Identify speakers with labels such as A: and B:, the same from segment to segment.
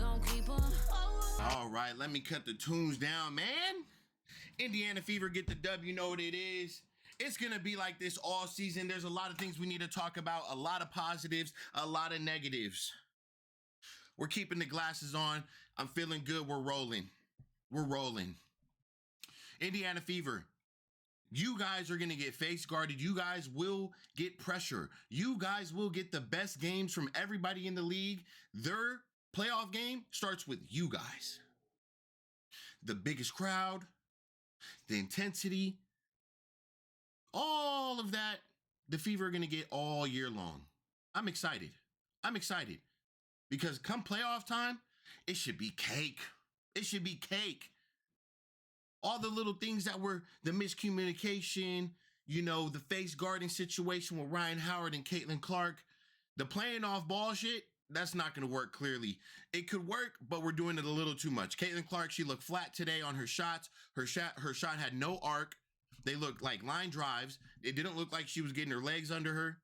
A: All right, let me cut the tunes down, man. Indiana Fever get the W, you know what it is. It's going to be like this all season. There's a lot of things we need to talk about, a lot of positives, a lot of negatives. We're keeping the glasses on. I'm feeling good. We're rolling. We're rolling. Indiana Fever, you guys are going to get face guarded. You guys will get pressure. You guys will get the best games from everybody in the league. Their playoff game starts with you guys. The biggest crowd, the intensity, all of that, the Fever are going to get all year long. I'm excited. I'm excited because come playoff time, it should be cake. It should be cake. All the little things that were the miscommunication, you know, the face guarding situation with Ryan Howard and Caitlin Clark, the playing off ball shit, that's not going to work clearly. It could work, but we're doing it a little too much. Caitlin Clark, she looked flat today on her shots. Her shot had no arc. They looked like line drives. It didn't look like she was getting her legs under her.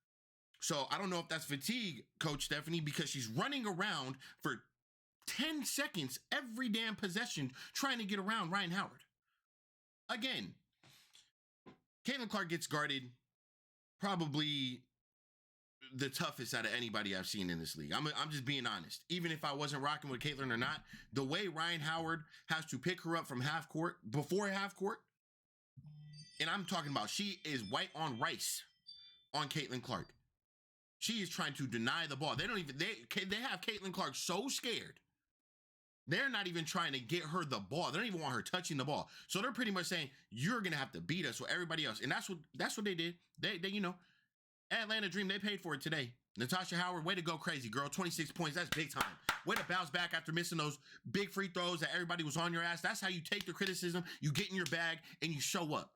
A: So I don't know if that's fatigue, Coach Stephanie, because she's running around for 10 seconds every damn possession trying to get around Ryan Howard. Again, Caitlin Clark gets guarded probably the toughest out of anybody I've seen in this league. I'm just being honest. Even if I wasn't rocking with Caitlin or not, the way Ryan Howard has to pick her up from half court, before half court, and I'm talking about she is white on rice on Caitlin Clark. She is trying to deny the ball. They have Caitlin Clark so scared. They're not even trying to get her the ball. They don't even want her touching the ball. So they're pretty much saying, you're going to have to beat us with everybody else. And that's what they did. They you know, Atlanta Dream, they paid for it today. Natasha Howard, way to go crazy, girl. 26 points. That's big time. Way to bounce back after missing those big free throws that everybody was on your ass. That's how you take the criticism. You get in your bag and you show up.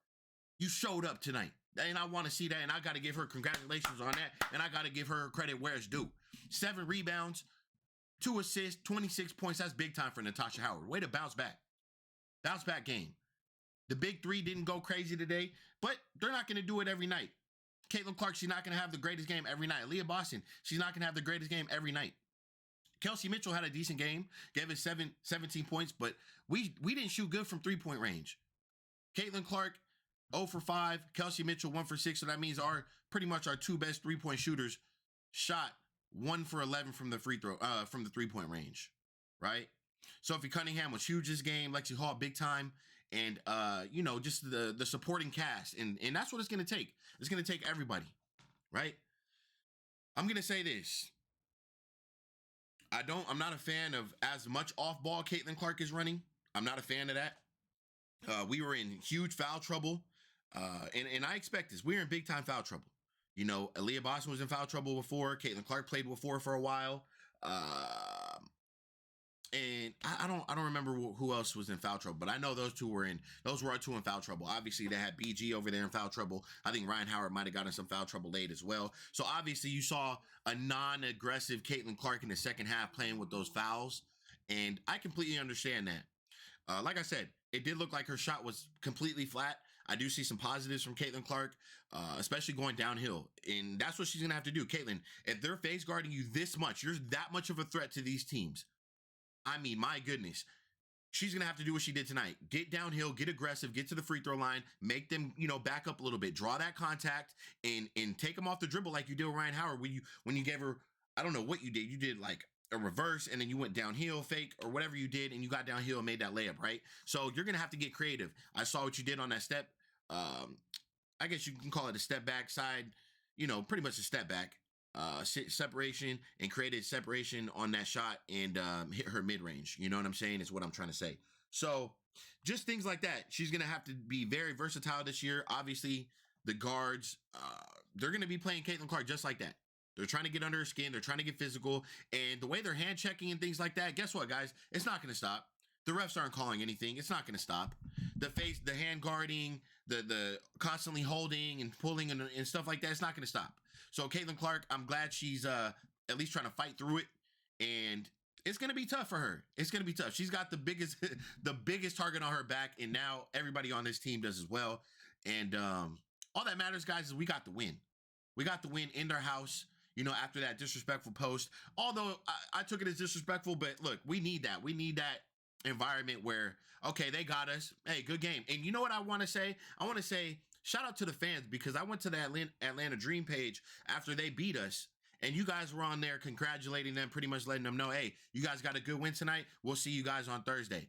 A: You showed up tonight. And I want to see that. And I got to give her congratulations on that. And I got to give her credit where it's due. 7 rebounds. 2 assists, 26 points. That's big time for Natasha Howard. Way to bounce back. Bounce back game. The big 3 didn't go crazy today, but they're not going to do it every night. Caitlin Clark, she's not going to have the greatest game every night. Leah Boston, she's not going to have the greatest game every night. Kelsey Mitchell had a decent game, gave us 17 points, but we didn't shoot good from 3-point range. Caitlin Clark, 0 for 5. Kelsey Mitchell, 1 for 6. So that means pretty much our 2 best 3-point shooters shot 1 for 11 from the free throw, from the 3-point range, right? Sophie Cunningham was huge this game. Lexi Hall, big time. And, you know, just the supporting cast. And that's what it's going to take. It's going to take everybody, right? I'm going to say this. I'm not a fan of as much off-ball Caitlin Clark is running. I'm not a fan of that. We were in huge foul trouble. And I expect this. We're in big-time foul trouble. You know, Aaliyah Boston was in foul trouble before. Caitlin Clark played before for a while. And I don't remember who else was in foul trouble, but I know those were our 2 in foul trouble. Obviously, they had BG over there in foul trouble. I think Ryan Howard might have gotten some foul trouble late as well. So obviously, you saw a non-aggressive Caitlin Clark in the second half playing with those fouls. And I completely understand that. Like I said, it did look like her shot was completely flat. I do see some positives from Caitlin Clark, especially going downhill. And that's what she's going to have to do. Caitlin, if they're face guarding you this much, you're that much of a threat to these teams. I mean, my goodness. She's going to have to do what she did tonight. Get downhill, get aggressive, get to the free throw line, make them, you know, back up a little bit, draw that contact, and take them off the dribble like you did with Ryan Howard when you gave her, I don't know what you did. You did like a reverse, and then you went downhill, fake, or whatever you did, and you got downhill and made that layup, right? So you're going to have to get creative. I saw what you did on that step. I guess you can call it a step back side, you know, pretty much a step back, separation, and created separation on that shot and hit her mid-range. You know what I'm saying? Is what I'm trying to say. So just things like that. She's going to have to be very versatile this year. Obviously, the guards, they're going to be playing Caitlin Clark just like that. They're trying to get under her skin. They're trying to get physical. And the way they're hand checking and things like that, guess what, guys? It's not going to stop. The refs aren't calling anything. It's not going to stop. The hand guarding, the constantly holding and pulling and stuff like that, it's not going to stop. So Caitlin Clark, I'm glad she's at least trying to fight through it. And it's going to be tough for her. It's going to be tough. She's got the biggest target on her back. And now everybody on this team does as well. And all that matters, guys, is we got the win. We got the win in their house. after that disrespectful post. Although I took it as disrespectful, but look, we need that. We need that environment where, okay, they got us. Hey, good game. And you know what I want to say? I want to say shout out to the fans, because I went to the Atlanta Dream page after they beat us, and you guys were on there congratulating them, pretty much letting them know, hey, you guys got a good win tonight. We'll see you guys on Thursday.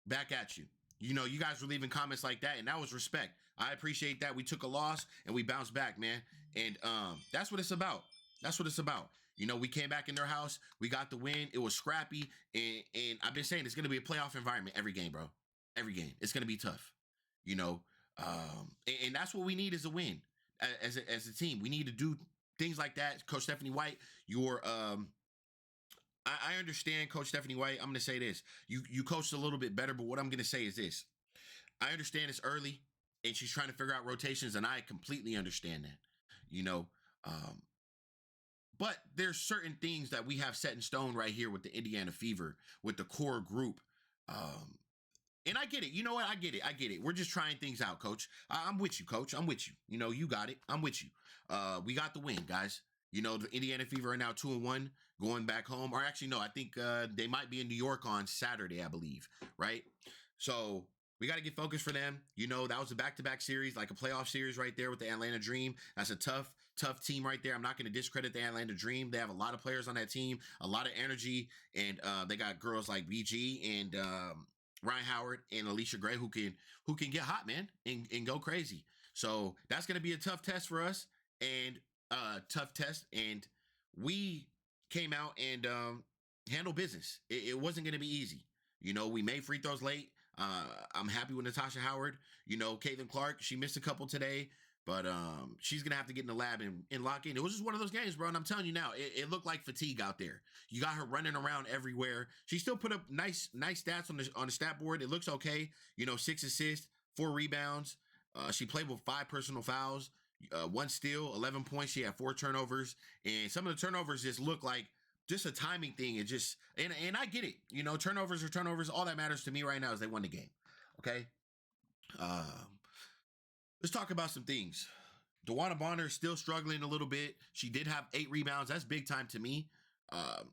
A: Back at you. You guys were leaving comments like that, and that was respect. I appreciate that. We took a loss and we bounced back, man. And that's what it's about. That's what it's about. We came back in their house. We got the win. It was scrappy. And I've been saying it's going to be a playoff environment every game, bro. Every game. It's going to be tough. And that's what we need is a win as a team. We need to do things like that. Coach Stephanie White, I understand Coach Stephanie White. I'm going to say this. You coached a little bit better, but what I'm going to say is this. I understand it's early, and she's trying to figure out rotations, and I completely understand that, but there's certain things that we have set in stone right here with the Indiana Fever, with the core group. And I get it. You know what? I get it. We're just trying things out, Coach. I'm with you, Coach. I'm with you. You got it. I'm with you. We got the win, guys. The Indiana Fever are now 2-1 going back home. Or actually, no, I think they might be in New York on Saturday, I believe. Right? So we got to get focused for them. That was a back-to-back series, like a playoff series right there with the Atlanta Dream. That's a tough team right there. I'm not going to discredit the Atlanta Dream. They have a lot of players on that team, a lot of energy, and they got girls like BG and Ryan Howard and Alicia Gray who can get hot, man, and go crazy. So that's going to be a tough test for us, and and we came out and handled business. It wasn't going to be easy. We made free throws late. I'm happy with Natasha Howard. Caitlin Clark, she missed a couple today, but she's going to have to get in the lab and lock in. It was just one of those games, bro, and I'm telling you now, it looked like fatigue out there. You got her running around everywhere. She still put up nice stats on the stat board. It looks okay. 6 assists, 4 rebounds. She played with 5 personal fouls, 1 steal, 11 points. She had 4 turnovers, and some of the turnovers just look like just a timing thing. It just, and I get it. Turnovers are turnovers. All that matters to me right now is they won the game. Okay. Let's talk about some things. DeWanna Bonner is still struggling a little bit. She did have 8 rebounds. That's big time to me.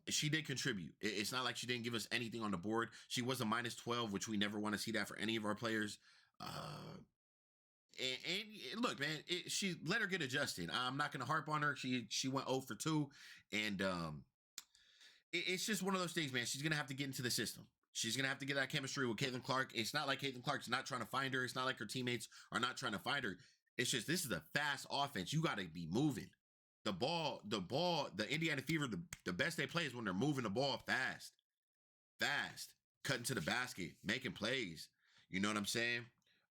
A: She did contribute. It's not like she didn't give us anything on the board. She was a -12, which we never want to see that for any of our players. And look, man, she let her get adjusted. I'm not going to harp on her. She went 0 for 2, and it's just one of those things, man. She's going to have to get into the system. She's going to have to get that chemistry with Caitlin Clark. It's not like Caitlin Clark's not trying to find her. It's not like her teammates are not trying to find her. It's just, this is a fast offense. You got to be moving. The Indiana Fever, the best they play is when they're moving the ball fast, cutting to the basket, making plays. You know what I'm saying?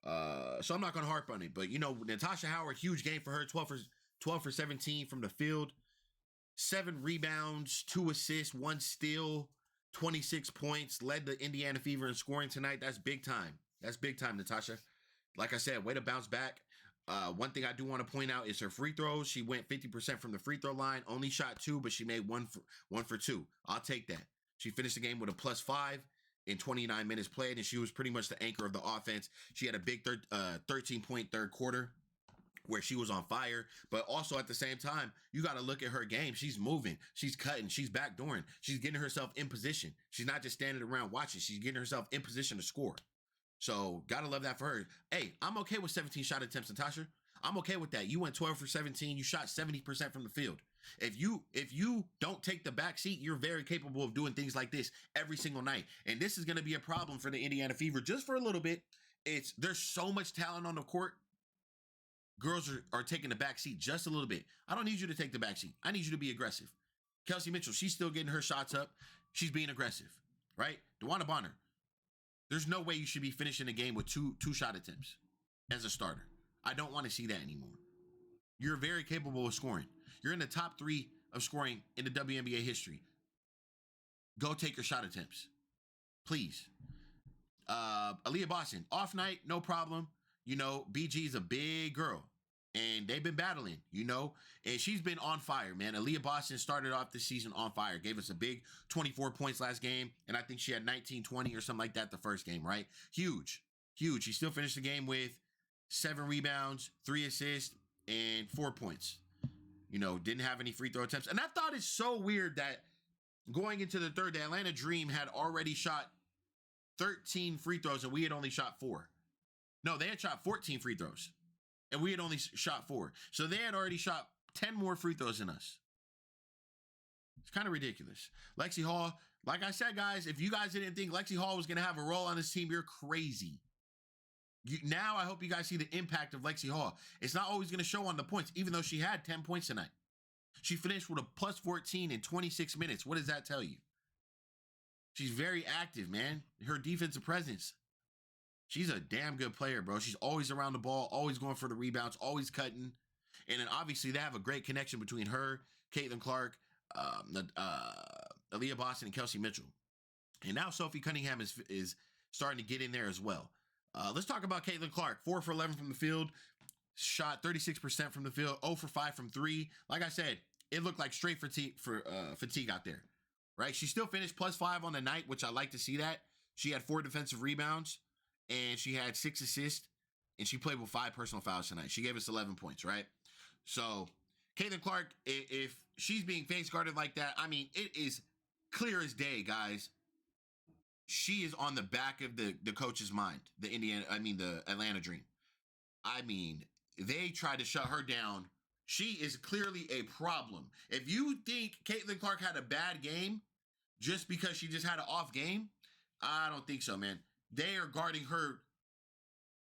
A: So I'm not going to harp on it, but Natasha Howard, huge game for her, 12 for 17 from the field, 7 rebounds, 2 assists, 1 steal, 26 points, led the Indiana Fever in scoring tonight. That's big time. That's big time, Natasha. Like I said, way to bounce back. One thing I do want to point out is her free throws. She went 50% from the free throw line, only shot 2, but she made 1 for 2. I'll take that. She finished the game with a +5 in 29 minutes played, and she was pretty much the anchor of the offense. She had a big 13-point third quarter where she was on fire, but also at the same time, you got to look at her game. She's moving, she's cutting, she's backdooring, she's getting herself in position. She's not just standing around watching, she's getting herself in position to score. So gotta love that for her. Hey, I'm okay with 17 shot attempts, Natasha. I'm okay with that. You went 12 for 17. You shot 70% from the field. If you don't take the back seat, you're very capable of doing things like this every single night. And this is going to be a problem for the Indiana Fever just for a little bit. There's so much talent on the court. Girls are taking the back seat just a little bit. I don't need you to take the back seat. I need you to be aggressive. Kelsey Mitchell, she's still getting her shots up. She's being aggressive, right? DeWanna Bonner, there's no way you should be finishing a game with two shot attempts as a starter. I don't want to see that anymore. You're very capable of scoring. You're in the top 3 of scoring in the WNBA history. Go take your shot attempts, please. Aaliyah Boston, off night, no problem. BG's a big girl, and they've been battling, and she's been on fire, man. Aaliyah Boston started off this season on fire, gave us a big 24 points last game, and I think she had 19, 20 or something like that the first game, right? Huge. She still finished the game with 7 rebounds, 3 assists, and 4 points. Didn't have any free throw attempts. And I thought it's so weird that going into the third, the Atlanta Dream had already shot 13 free throws and we had only shot 4. No, they had shot 14 free throws and we had only shot 4. So they had already shot 10 more free throws than us. It's kind of ridiculous. Lexi Hall, like I said, guys, if you guys didn't think Lexi Hall was going to have a role on this team, you're crazy. Now I hope you guys see the impact of Lexi Hall. It's not always going to show on the points, even though she had 10 points tonight. She finished with a plus 14 in 26 minutes. What does that tell you? She's very active, man. Her defensive presence. She's a damn good player, bro. She's always around the ball, always going for the rebounds, always cutting. And then obviously they have a great connection between her, Caitlin Clark, Aaliyah Boston, and Kelsey Mitchell. And now Sophie Cunningham is starting to get in there as well. Let's talk about Caitlin Clark. 4 for 11 from the field. Shot 36% from the field. 0 for 5 from 3. Like I said, it looked like straight fatigue out there, right? She still finished plus 5 on the night, which I like to see that. She had 4 defensive rebounds, and she had 6 assists, and she played with 5 personal fouls tonight. She gave us 11 points, right? So, Caitlin Clark, if she's being face guarded like that, I mean, it is clear as day, guys. She is on the back of the coach's mind, the Atlanta Dream. I mean, they tried to shut her down. She is clearly a problem. If you think Caitlin Clark had a bad game just because she just had an off game, I don't think so, man. They are guarding her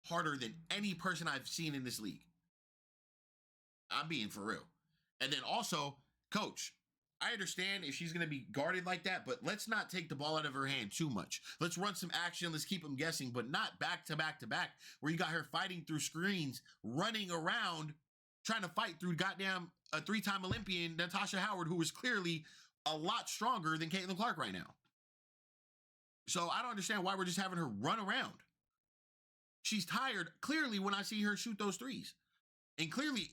A: harder than any person I've seen in this league. I'm being for real. And then also, coach, I understand if she's going to be guarded like that, but let's not take the ball out of her hand too much. Let's run some action. Let's keep them guessing, but not back to back to back, where you got her fighting through screens, running around, trying to fight through goddamn a 3-time Olympian, Natasha Howard, who is clearly a lot stronger than Caitlin Clark right now. So I don't understand why we're just having her run around. She's tired, clearly, when I see her shoot those threes. And clearly,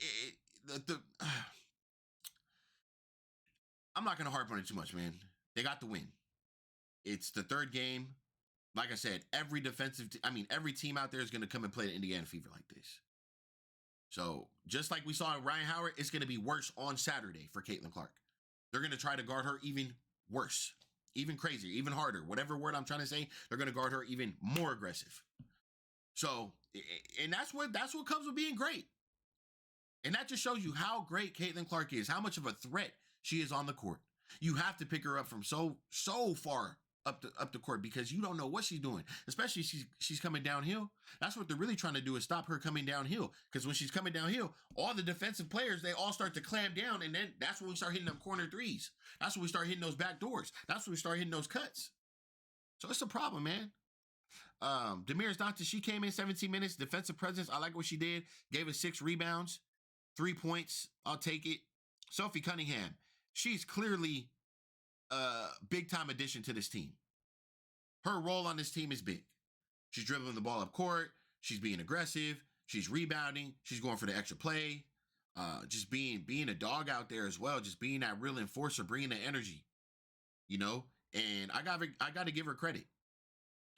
A: I'm not going to harp on it too much, man. They got the win. It's the third game. Like I said, every team out there is going to come and play the Indiana Fever like this. So just like we saw in Ryan Howard, it's going to be worse on Saturday for Caitlin Clark. They're going to try to guard her even worse, even crazier, even harder. Whatever word I'm trying to say, they're going to guard her even more aggressive. So, and that's what comes with being great. And that just shows you how great Caitlin Clark is, how much of a threat she is on the court. You have to pick her up from so far up the court because you don't know what she's doing, especially she's coming downhill. That's what they're really trying to do, is stop her coming downhill, because when she's coming downhill, all the defensive players, they all start to clamp down, and then that's when we start hitting them corner threes. That's when we start hitting those back doors. That's when we start hitting those cuts. So it's a problem, man. Damiris Doctor, she came in 17 minutes, defensive presence. I like what she did. Gave us 6 rebounds, 3 points. I'll take it. Sophie Cunningham, she's clearly a big-time addition to this team. Her role on this team is big. She's dribbling the ball up court. She's being aggressive. She's rebounding. She's going for the extra play. Just being a dog out there as well. Just being that real enforcer, bringing the energy, And I got to give her credit.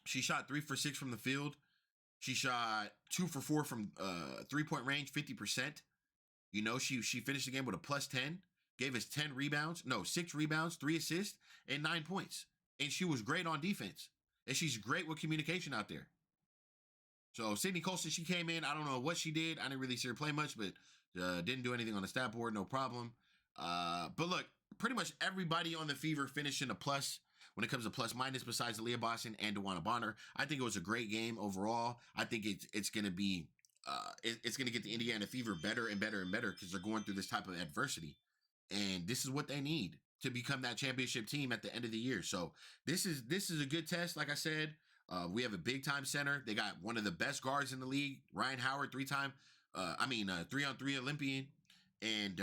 A: She shot 3 for 6 from the field. She shot 2 for 4 from 3-point range, 50%. She finished the game with a plus 10. Gave us 6 rebounds, 3 assists, and 9 points. And she was great on defense. And she's great with communication out there. So Sydney Colston, she came in. I don't know what she did. I didn't really see her play much, but didn't do anything on the stat board, no problem. But look, pretty much everybody on the Fever finished in a plus when it comes to plus minus, besides Aaliyah Boston and DeWanna Bonner. I think it was a great game overall. I think it's going to be it's going to get the Indiana Fever better and better and better, because they're going through this type of adversity. And this is what they need to become that championship team at the end of the year. So this is a good test. Like I said, we have a big time center. They got one of the best guards in the league, Ryan Howard, 3-time, 3-on-3 Olympian. And,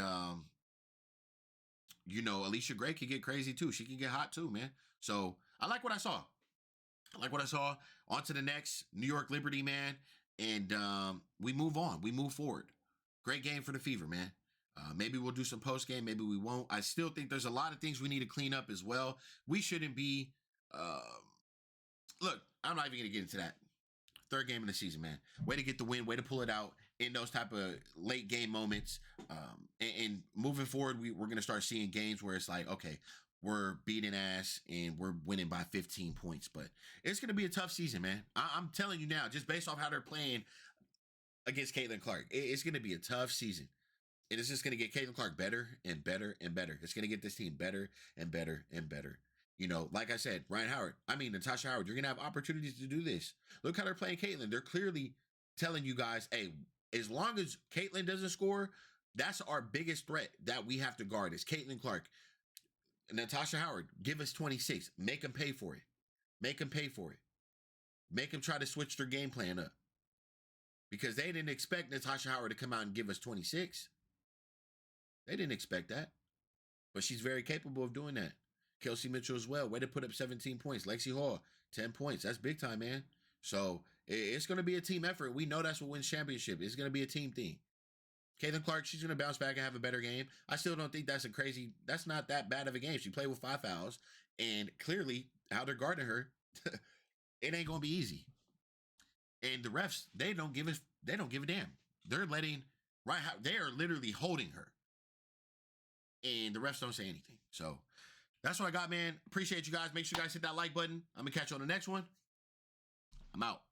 A: Alicia Gray can get crazy too. She can get hot too, man. So I like what I saw. On to the next, New York Liberty, man. And we move on. We move forward. Great game for the Fever, man. Maybe we'll do some post game. Maybe we won't. I still think there's a lot of things we need to clean up as well. We shouldn't be. Look, I'm not even going to get into that. Third game of the season, man. Way to get the win. Way to pull it out. in those type of late game moments. And moving forward, we're going to start seeing games where it's like, okay, we're beating ass and we're winning by 15 points. But it's going to be a tough season, man. I'm telling you now, just based off how they're playing against Caitlin Clark, it's going to be a tough season. And it's just going to get Caitlin Clark better and better and better. It's going to get this team better and better and better. You know, like I said, Natasha Howard, you're going to have opportunities to do this. Look how they're playing Caitlin. They're clearly telling you guys, hey, as long as Caitlin doesn't score, that's our biggest threat that we have to guard is Caitlin Clark. Natasha Howard, give us 26. Make them pay for it. Make them pay for it. Make them try to switch their game plan up. Because they didn't expect Natasha Howard to come out and give us 26. They didn't expect that. But she's very capable of doing that. Kelsey Mitchell as well. Way to put up 17 points. Lexi Hall, 10 points. That's big time, man. So it's going to be a team effort. We know that's what wins championship. It's going to be a team thing. Caitlin Clark, she's going to bounce back and have a better game. I still don't think that's not that bad of a game. She played with 5 fouls. And clearly, how they're guarding her, it ain't going to be easy. And the refs, they don't give a damn. They're they are literally holding her. And the refs don't say anything. So that's what I got, man. Appreciate you guys. Make sure you guys hit that like button. I'm going to catch you on the next one. I'm out.